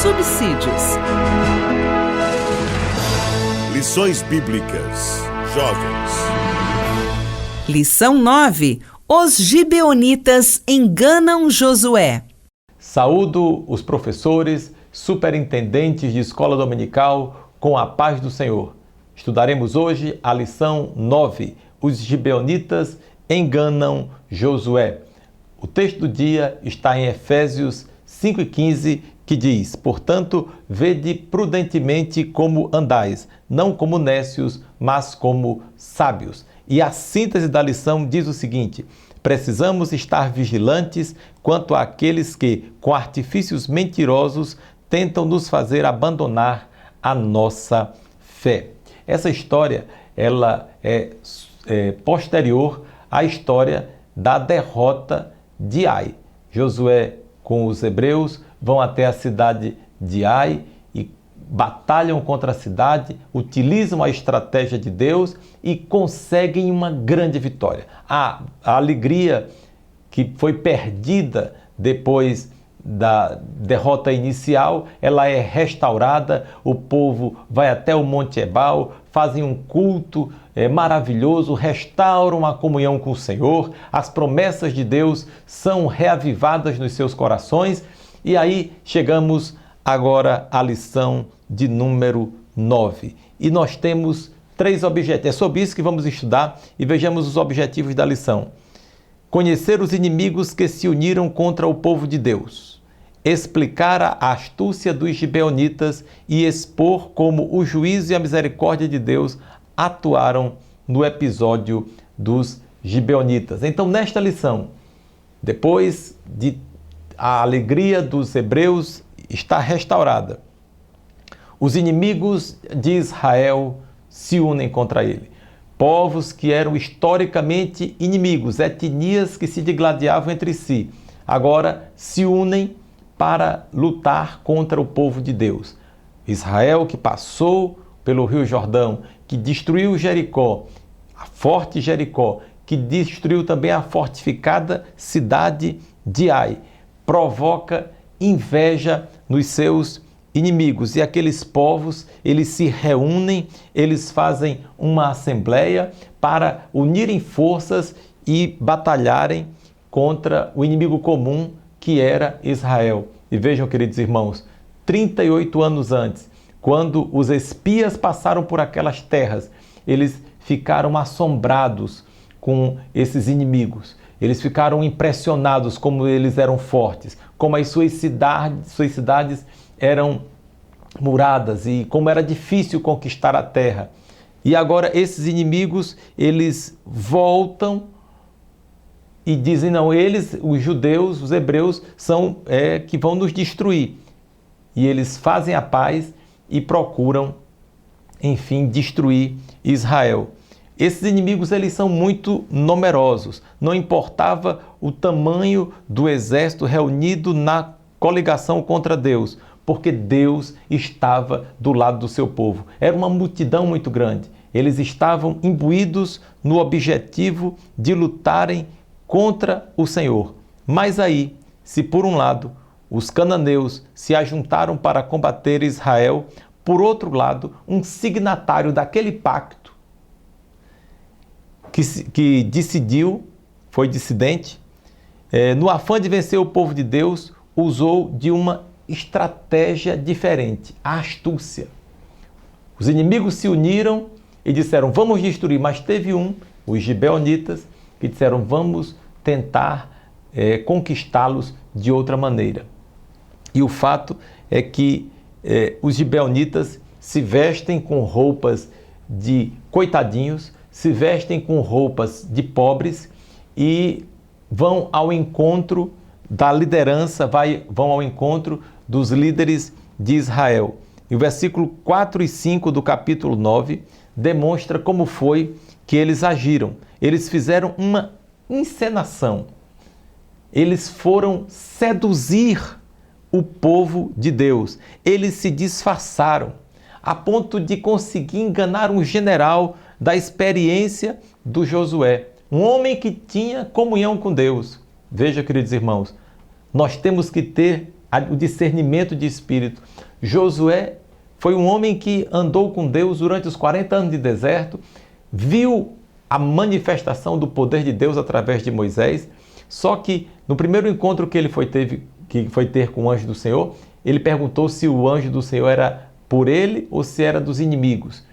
Subsídios. Lições Bíblicas. Jovens. Lição 9. Os gibeonitas enganam Josué. Saúdo os professores, superintendentes de escola dominical com a paz do Senhor. Estudaremos hoje a lição 9. Os gibeonitas enganam Josué. O texto do dia está em Efésios 5:15, que diz: portanto, vede prudentemente como andais, não como nécios, mas como sábios. E a síntese da lição diz o seguinte: precisamos estar vigilantes quanto àqueles que, com artifícios mentirosos, tentam nos fazer abandonar a nossa fé. Essa história ela é posterior à história da derrota de Ai. Josué com os hebreus vão até a cidade de Ai e batalham contra a cidade, utilizam a estratégia de Deus e conseguem uma grande vitória. A alegria que foi perdida depois da derrota inicial, ela é restaurada, o povo vai até o Monte Ebal, fazem um culto maravilhoso, restauram a comunhão com o Senhor, as promessas de Deus são reavivadas nos seus corações. E aí chegamos agora à lição de número 9. E nós temos 3 objetivos. É sobre isso que vamos estudar e vejamos os objetivos da lição. Conhecer os inimigos que se uniram contra o povo de Deus. Explicar a astúcia dos gibeonitas e expor como o juízo e a misericórdia de Deus atuaram no episódio dos gibeonitas. Então, nesta lição, depois de a alegria dos hebreus está restaurada, os inimigos de Israel se unem contra ele. Povos que eram historicamente inimigos, etnias que se digladiavam entre si, agora se unem para lutar contra o povo de Deus. Israel, que passou pelo Rio Jordão, que destruiu Jericó, a forte Jericó, que destruiu também a fortificada cidade de Ai, provoca inveja nos seus inimigos. E aqueles povos, eles se reúnem, eles fazem uma assembleia para unirem forças e batalharem contra o inimigo comum que era Israel. E vejam, queridos irmãos, 38 anos antes, quando os espias passaram por aquelas terras, eles ficaram assombrados com esses inimigos. Eles ficaram impressionados como eles eram fortes, como as suas cidades eram muradas e como era difícil conquistar a terra. E agora esses inimigos, eles voltam e dizem, não, eles, os judeus, os hebreus, são que vão nos destruir. E eles fazem a paz e procuram, enfim, destruir Israel. Esses inimigos, eles são muito numerosos. Não importava o tamanho do exército reunido na coligação contra Deus, porque Deus estava do lado do seu povo. Era uma multidão muito grande. Eles estavam imbuídos no objetivo de lutarem contra o Senhor. Mas aí, se por um lado os cananeus se ajuntaram para combater Israel, por outro lado, um signatário daquele pacto que decidiu, foi dissidente, no afã de vencer o povo de Deus, usou de uma estratégia diferente, a astúcia. Os inimigos se uniram e disseram, vamos destruir, mas teve os gibeonitas, que disseram, vamos tentar conquistá-los de outra maneira. E o fato é que os gibeonitas se vestem com roupas de coitadinhos, se vestem com roupas de pobres e vão ao encontro da liderança vão ao encontro dos líderes de Israel. E o versículo 4 e 5 do capítulo 9 demonstra como foi que eles agiram. Eles fizeram uma encenação. Eles foram seduzir o povo de Deus. Eles se disfarçaram a ponto de conseguir enganar um general da experiência do Josué, um homem que tinha comunhão com Deus. Veja, queridos irmãos, nós temos que ter o discernimento de espírito. Josué foi um homem que andou com Deus durante os 40 anos de deserto, viu a manifestação do poder de Deus através de Moisés, só que no primeiro encontro que ele foi ter com o anjo do Senhor, ele perguntou se o anjo do Senhor era por ele ou se era dos inimigos.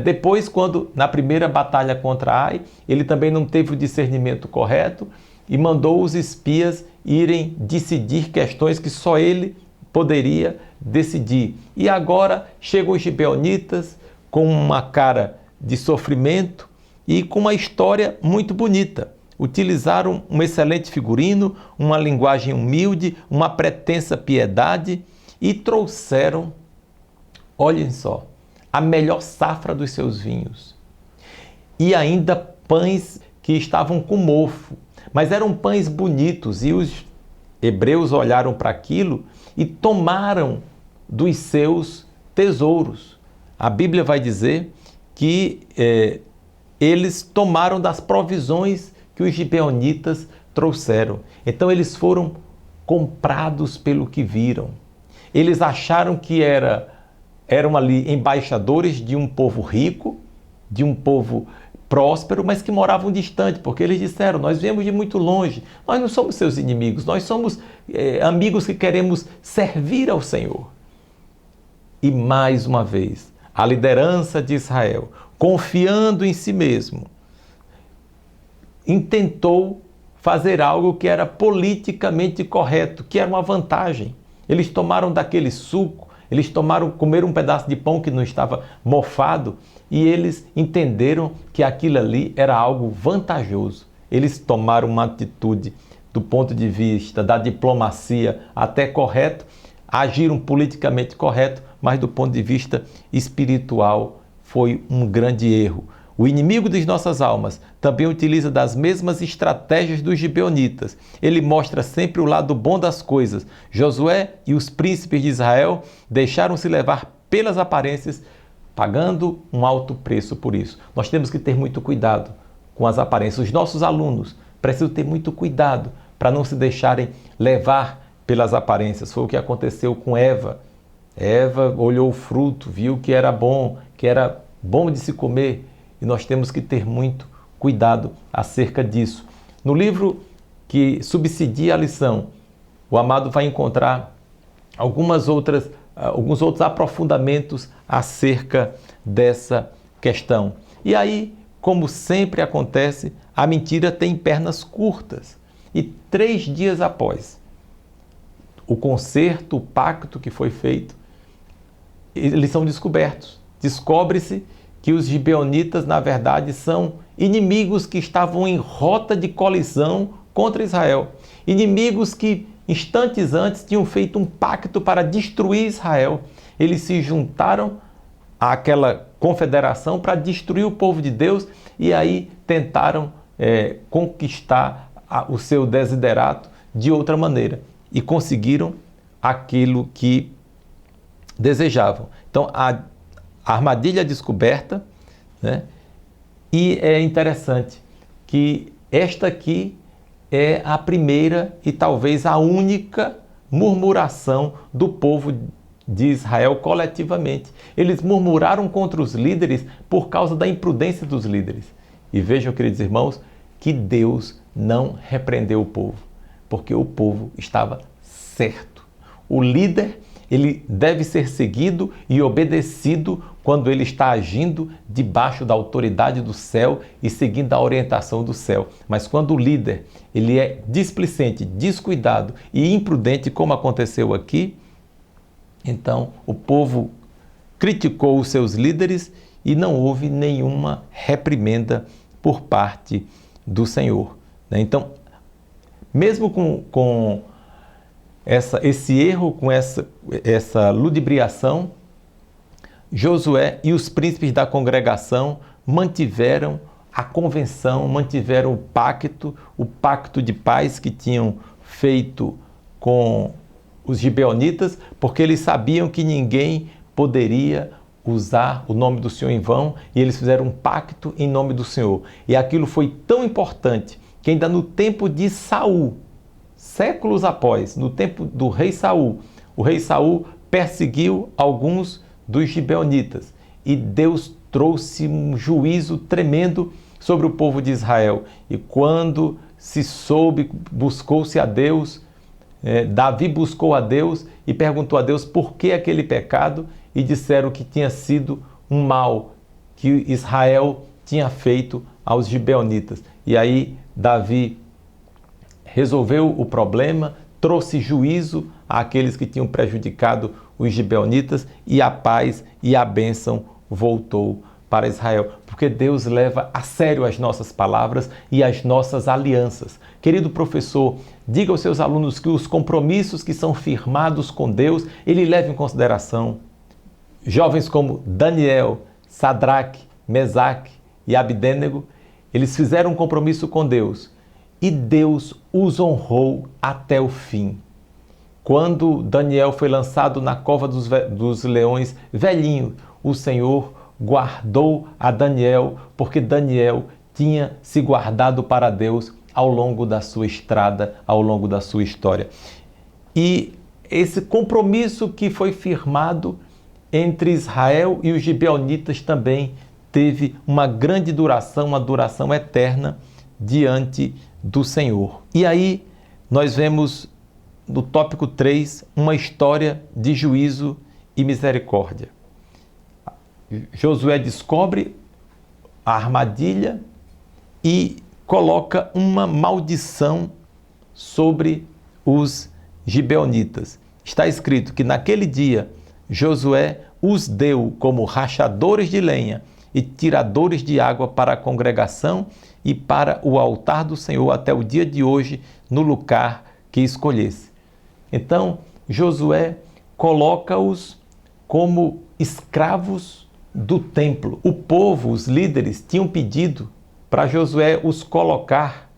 Depois, quando na primeira batalha contra Ai, ele também não teve o discernimento correto e mandou os espias irem decidir questões que só ele poderia decidir. E agora chegam os gibeonitas com uma cara de sofrimento e com uma história muito bonita. Utilizaram um excelente figurino, uma linguagem humilde, uma pretensa piedade e trouxeram, olhem só, a melhor safra dos seus vinhos. E ainda pães que estavam com mofo, mas eram pães bonitos, e os hebreus olharam para aquilo e tomaram dos seus tesouros. A Bíblia vai dizer que eles tomaram das provisões que os gibeonitas trouxeram. Então eles foram comprados pelo que viram. Eles acharam que eram ali embaixadores de um povo rico, de um povo próspero, mas que moravam distante, porque eles disseram: nós viemos de muito longe, nós não somos seus inimigos, nós somos amigos que queremos servir ao Senhor. E mais uma vez, a liderança de Israel, confiando em si mesmo, intentou fazer algo que era politicamente correto, que era uma vantagem. Eles tomaram daquele suco, comeram um pedaço de pão que não estava mofado e eles entenderam que aquilo ali era algo vantajoso. Eles tomaram uma atitude do ponto de vista da diplomacia até correto, agiram politicamente correto, mas do ponto de vista espiritual foi um grande erro. O inimigo das nossas almas também utiliza das mesmas estratégias dos gibeonitas. Ele mostra sempre o lado bom das coisas. Josué e os príncipes de Israel deixaram-se levar pelas aparências, pagando um alto preço por isso. Nós temos que ter muito cuidado com as aparências. Os nossos alunos precisam ter muito cuidado para não se deixarem levar pelas aparências. Foi o que aconteceu com Eva. Eva olhou o fruto, viu que era bom de se comer. E nós temos que ter muito cuidado acerca disso. No livro que subsidia a lição, o amado vai encontrar alguns outros aprofundamentos acerca dessa questão. E aí, como sempre acontece, a mentira tem pernas curtas. E 3 dias após o concerto, o pacto que foi feito, eles são descobertos. Descobre-se que os gibeonitas, na verdade, são inimigos que estavam em rota de colisão contra Israel. Inimigos que, instantes antes, tinham feito um pacto para destruir Israel. Eles se juntaram àquela confederação para destruir o povo de Deus e aí tentaram conquistar o seu desiderato de outra maneira. E conseguiram aquilo que desejavam. Então, a armadilha descoberta, né? E é interessante que esta aqui é a primeira e talvez a única murmuração do povo de Israel coletivamente. Eles murmuraram contra os líderes por causa da imprudência dos líderes. E vejam, queridos irmãos, que Deus não repreendeu o povo, porque o povo estava certo. O líder, ele deve ser seguido e obedecido quando ele está agindo debaixo da autoridade do céu e seguindo a orientação do céu. Mas quando o líder ele é displicente, descuidado e imprudente, como aconteceu aqui, então o povo criticou os seus líderes e não houve nenhuma reprimenda por parte do Senhor. Então, mesmo com esse erro, com essa ludibriação, Josué e os príncipes da congregação mantiveram a convenção, mantiveram o pacto de paz que tinham feito com os gibeonitas, porque eles sabiam que ninguém poderia usar o nome do Senhor em vão, e eles fizeram um pacto em nome do Senhor. E aquilo foi tão importante que ainda no tempo de Saul, séculos após, no tempo do rei Saul, o rei Saul perseguiu alguns dos gibeonitas e Deus trouxe um juízo tremendo sobre o povo de Israel. E quando se soube, buscou-se a Deus, Davi buscou a Deus e perguntou a Deus por que aquele pecado, e disseram que tinha sido um mal que Israel tinha feito aos gibeonitas. E aí Davi resolveu o problema, trouxe juízo àqueles que tinham prejudicado os gibeonitas, e a paz e a bênção voltou para Israel, porque Deus leva a sério as nossas palavras e as nossas alianças. Querido professor, diga aos seus alunos que os compromissos que são firmados com Deus, ele leva em consideração. Jovens como Daniel, Sadraque, Mesaque e Abdênego, eles fizeram um compromisso com Deus e Deus os honrou até o fim. Quando Daniel foi lançado na cova dos leões, velhinho, o Senhor guardou a Daniel, porque Daniel tinha se guardado para Deus ao longo da sua estrada, ao longo da sua história. E esse compromisso que foi firmado entre Israel e os gibeonitas também teve uma grande duração, uma duração eterna diante do Senhor. E aí nós vemos no tópico 3 uma história de juízo e misericórdia. Josué descobre a armadilha e coloca uma maldição sobre os gibeonitas. Está escrito que naquele dia Josué os deu como rachadores de lenha e tiradores de água para a congregação e para o altar do Senhor até o dia de hoje, no lugar que escolhesse. Então, Josué coloca-os como escravos do templo. O povo, os líderes, tinham pedido para Josué os colocar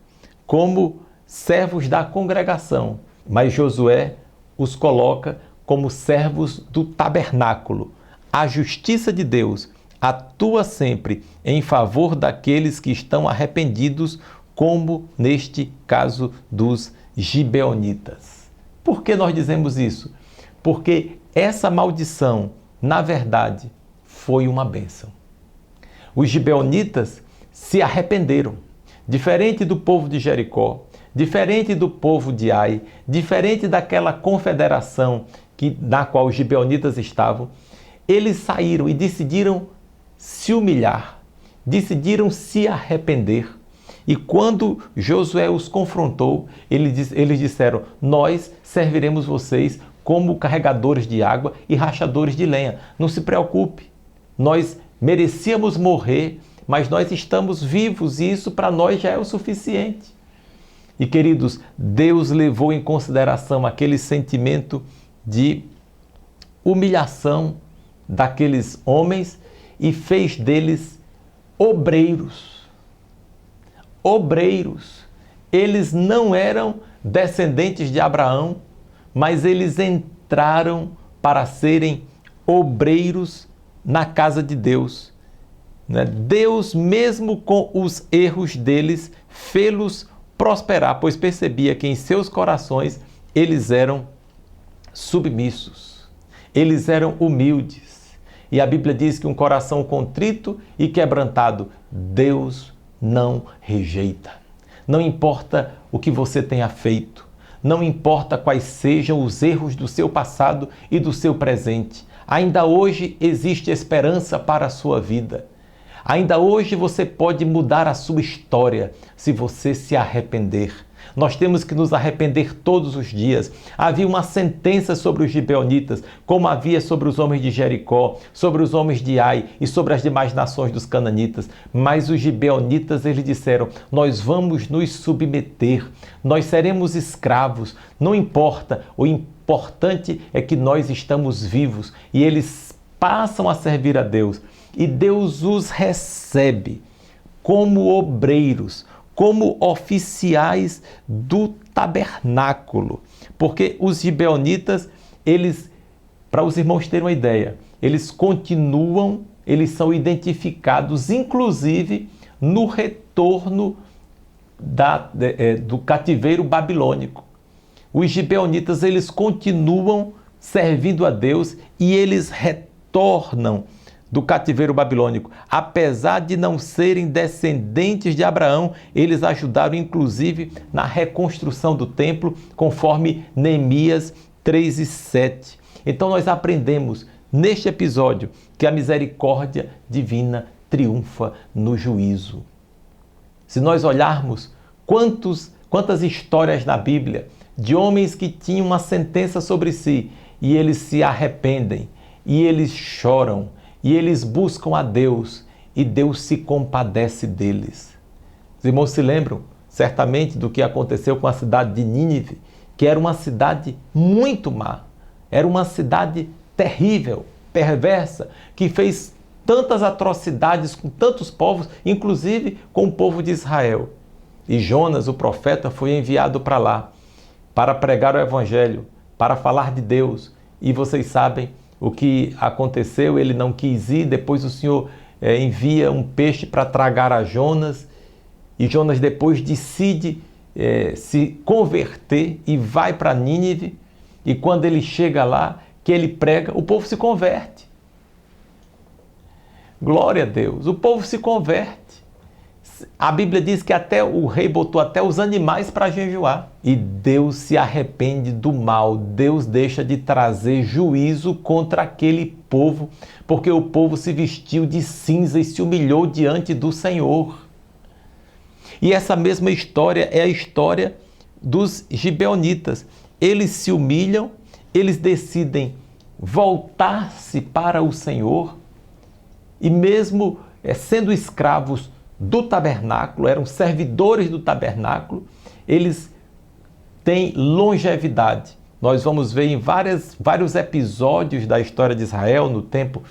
como servos da congregação, mas Josué os coloca como servos do tabernáculo. A justiça de Deus atua sempre em favor daqueles que estão arrependidos, como neste caso dos gibeonitas. Por que nós dizemos isso? Porque essa maldição, na verdade, foi uma bênção. Os gibeonitas se arrependeram, diferente do povo de Jericó, diferente do povo de Ai, diferente daquela confederação na qual os gibeonitas estavam. Eles saíram e decidiram se humilhar, decidiram se arrepender. E quando Josué os confrontou, eles disseram: nós serviremos vocês como carregadores de água e rachadores de lenha. Não se preocupe, nós merecíamos morrer, mas nós estamos vivos e isso para nós já é o suficiente. E queridos, Deus levou em consideração aquele sentimento de humilhação daqueles homens e fez deles obreiros. Obreiros. Eles não eram descendentes de Abraão, mas eles entraram para serem obreiros na casa de Deus. Deus, mesmo com os erros deles, fê-los prosperar, pois percebia que em seus corações eles eram submissos, eles eram humildes. E a Bíblia diz que um coração contrito e quebrantado, Deus não rejeita. Não importa o que você tenha feito, não importa quais sejam os erros do seu passado e do seu presente, ainda hoje existe esperança para a sua vida. Ainda hoje você pode mudar a sua história se você se arrepender. Nós temos que nos arrepender todos os dias. Havia uma sentença sobre os gibeonitas, como havia sobre os homens de Jericó, sobre os homens de Ai e sobre as demais nações dos cananitas. Mas os gibeonitas, eles disseram: nós vamos nos submeter, nós seremos escravos, não importa, o importante é que nós estamos vivos. E eles passam a servir a Deus. E Deus os recebe como obreiros, como oficiais do tabernáculo. Porque os gibeonitas, eles, para os irmãos terem uma ideia, eles continuam, eles são identificados, inclusive, no retorno do cativeiro babilônico. Os gibeonitas, eles continuam servindo a Deus e eles retornam do cativeiro babilônico. Apesar de não serem descendentes de Abraão, eles ajudaram inclusive na reconstrução do templo, conforme Neemias 3:7. Então nós aprendemos neste episódio que a misericórdia divina triunfa no juízo. Se nós olharmos quantas histórias na Bíblia de homens que tinham uma sentença sobre si e eles se arrependem, e eles choram, e eles buscam a Deus, e Deus se compadece deles. Os irmãos se lembram certamente do que aconteceu com a cidade de Nínive, que era uma cidade muito má, era uma cidade terrível, perversa, que fez tantas atrocidades com tantos povos, inclusive com o povo de Israel. E Jonas, o profeta, foi enviado para lá, para pregar o evangelho, para falar de Deus. E vocês sabem o que aconteceu, ele não quis ir, depois o Senhor envia um peixe para tragar a Jonas, e Jonas depois decide se converter e vai para Nínive, e quando ele chega lá, que ele prega, o povo se converte. Glória a Deus, o povo se converte. A Bíblia diz que até o rei botou até os animais para jejuar. E Deus se arrepende do mal. Deus deixa de trazer juízo contra aquele povo, porque o povo se vestiu de cinza e se humilhou diante do Senhor. E essa mesma história é a história dos gibeonitas. Eles se humilham, eles decidem voltar-se para o Senhor, e mesmo sendo escravos do tabernáculo, eram servidores do tabernáculo, eles têm longevidade. Nós vamos ver em vários episódios da história de Israel, no tempo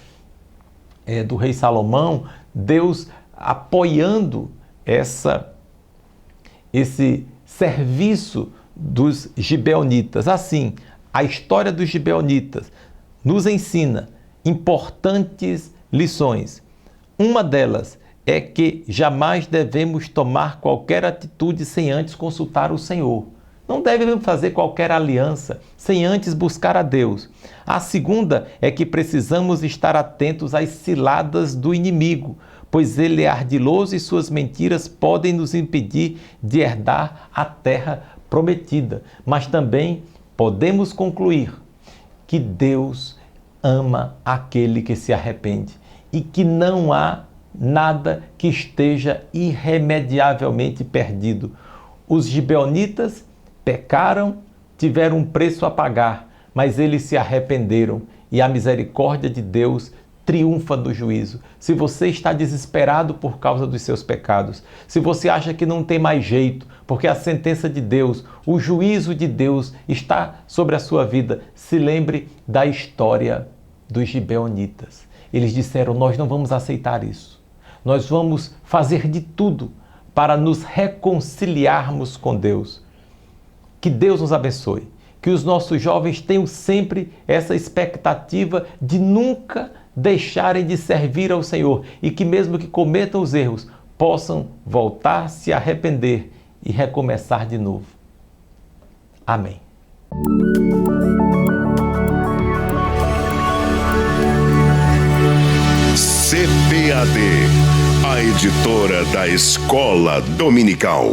do rei Salomão, Deus apoiando esse serviço dos gibeonitas. Assim, a história dos gibeonitas nos ensina importantes lições. Uma delas é que jamais devemos tomar qualquer atitude sem antes consultar o Senhor. Não devemos fazer qualquer aliança sem antes buscar a Deus. A segunda é que precisamos estar atentos às ciladas do inimigo, pois ele é ardiloso e suas mentiras podem nos impedir de herdar a terra prometida. Mas também podemos concluir que Deus ama aquele que se arrepende e que não há nada que esteja irremediavelmente perdido. Os gibeonitas pecaram, tiveram um preço a pagar, mas eles se arrependeram e a misericórdia de Deus triunfa no juízo. Se você está desesperado por causa dos seus pecados, se você acha que não tem mais jeito, porque a sentença de Deus, o juízo de Deus está sobre a sua vida, se lembre da história dos gibeonitas. Eles disseram: nós não vamos aceitar isso. Nós vamos fazer de tudo para nos reconciliarmos com Deus. Que Deus nos abençoe. Que os nossos jovens tenham sempre essa expectativa de nunca deixarem de servir ao Senhor e que mesmo que cometam os erros, possam voltar, se arrepender e recomeçar de novo. Amém. CPAD, a editora da Escola Dominical.